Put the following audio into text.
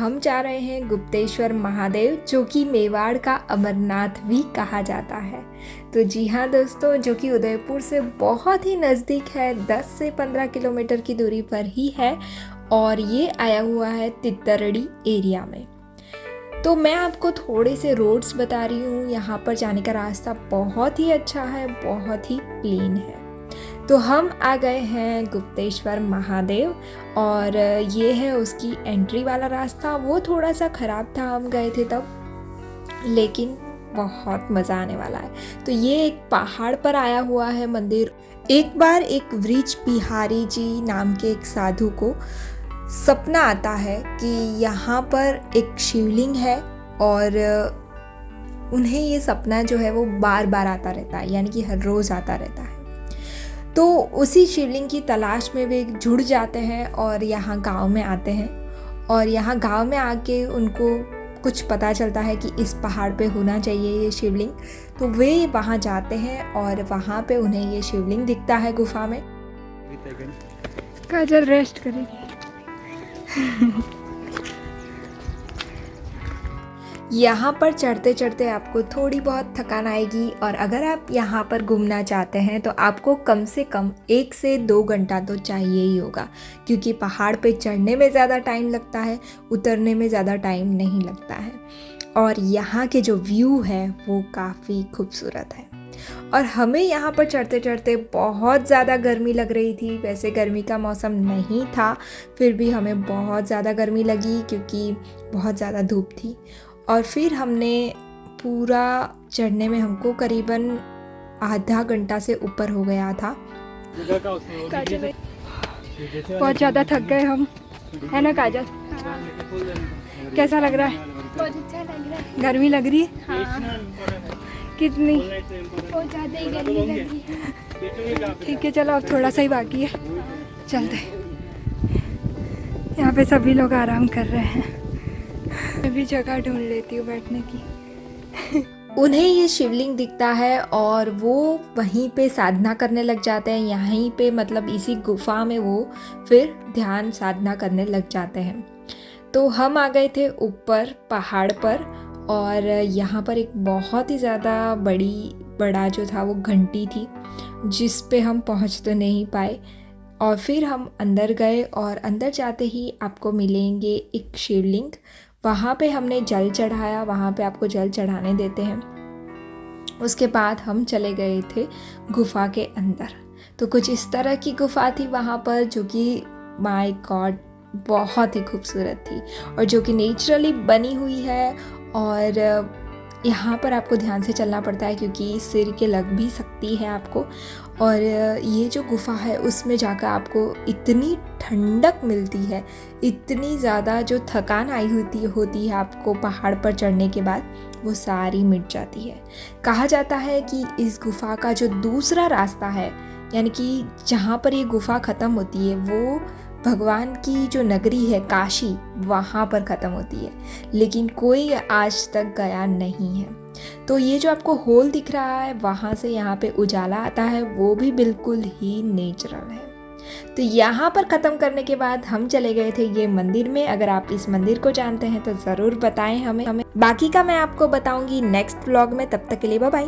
हम जा रहे हैं गुप्तेश्वर महादेव, जो कि मेवाड़ का अमरनाथ भी कहा जाता है। तो जी हाँ दोस्तों, जो कि उदयपुर से बहुत ही नज़दीक है, 10 से 15 किलोमीटर की दूरी पर ही है और ये आया हुआ है तित्तरड़ी एरिया में। तो मैं आपको थोड़े से रोड्स बता रही हूँ। यहाँ पर जाने का रास्ता बहुत ही अच्छा है, बहुत ही क्लीन है। तो हम आ गए हैं गुप्तेश्वर महादेव और ये है उसकी एंट्री वाला रास्ता। वो थोड़ा सा ख़राब था, हम गए थे तब, लेकिन बहुत मज़ा आने वाला है। तो ये एक पहाड़ पर आया हुआ है मंदिर। एक बार एक वृक्ष बिहारी जी नाम के एक साधु को सपना आता है कि यहाँ पर एक शिवलिंग है और उन्हें ये सपना जो है वो बार बार आता रहता है, यानी कि हर रोज़ आता रहता है। तो उसी शिवलिंग की तलाश में वे जुड़ जाते हैं और यहाँ गांव में आते हैं। और यहाँ गांव में आके उनको कुछ पता चलता है कि इस पहाड़ पे होना चाहिए ये शिवलिंग। तो वे वहाँ जाते हैं और वहाँ पे उन्हें ये शिवलिंग दिखता है गुफा में। काजल रेस्ट करेगी। यहाँ पर चढ़ते चढ़ते आपको थोड़ी बहुत थकान आएगी और अगर आप यहाँ पर घूमना चाहते हैं तो आपको कम से कम 1 से 2 घंटा तो चाहिए ही होगा, क्योंकि पहाड़ पे चढ़ने में ज़्यादा टाइम लगता है, उतरने में ज़्यादा टाइम नहीं लगता है। और यहाँ के जो व्यू है वो काफ़ी खूबसूरत है। और हमें यहाँ पर चढ़ते चढ़ते बहुत ज़्यादा गर्मी लग रही थी। वैसे गर्मी का मौसम नहीं था, फिर भी हमें बहुत ज़्यादा गर्मी लगी क्योंकि बहुत ज़्यादा धूप थी। और फिर हमने पूरा चढ़ने में हमको करीबन आधा घंटा से ऊपर हो गया था। बहुत ज़्यादा थक गए हम, है ना काजल? कैसा लग रहा है? बहुत अच्छा लग रहा है। गर्मी लग रही है? हाँ, कितनी? बहुत ज़्यादा ही गर्मी लग रही है। ठीक है, चलो अब थोड़ा सा ही बाकी है, चलते। यहाँ पे सभी लोग आराम कर रहे हैं। मैं भी जगह ढूंढ लेती हूँ बैठने की। उन्हें ये शिवलिंग दिखता है और वो वहीं पे साधना करने लग जाते हैं। यहीं पे मतलब इसी गुफा में वो फिर ध्यान साधना करने लग जाते हैं। तो हम आ गए थे ऊपर पहाड़ पर और यहाँ पर एक बहुत ही ज़्यादा बड़ा जो था वो घंटी थी, जिस पे हम पहुँच तो नहीं पाए। और फिर हम अंदर गए और अंदर जाते ही आपको मिलेंगे एक शिवलिंग। वहाँ पे हमने जल चढ़ाया, वहाँ पे आपको जल चढ़ाने देते हैं। उसके बाद हम चले गए थे गुफा के अंदर। तो कुछ इस तरह की गुफा थी वहाँ पर, जो कि माय गॉड बहुत ही खूबसूरत थी और जो कि नेचुरली बनी हुई है। और यहाँ पर आपको ध्यान से चलना पड़ता है क्योंकि सिर के लग भी सकती है आपको। और ये जो गुफा है उसमें जाकर आपको इतनी ठंडक मिलती है, इतनी ज़्यादा जो थकान आई होती है आपको पहाड़ पर चढ़ने के बाद, वो सारी मिट जाती है। कहा जाता है कि इस गुफा का जो दूसरा रास्ता है, यानी कि जहाँ पर ये गुफा ख़त्म होती है, वो भगवान की जो नगरी है काशी, वहाँ पर ख़त्म होती है, लेकिन कोई आज तक गया नहीं है। तो ये जो आपको होल दिख रहा है, वहाँ से यहाँ पे उजाला आता है, वो भी बिल्कुल ही नेचुरल है। तो यहाँ पर ख़त्म करने के बाद हम चले गए थे ये मंदिर में। अगर आप इस मंदिर को जानते हैं तो ज़रूर बताएं हमें। बाकी का मैं आपको बताऊंगी नेक्स्ट व्लॉग में। तब तक के लिए बाय बाय।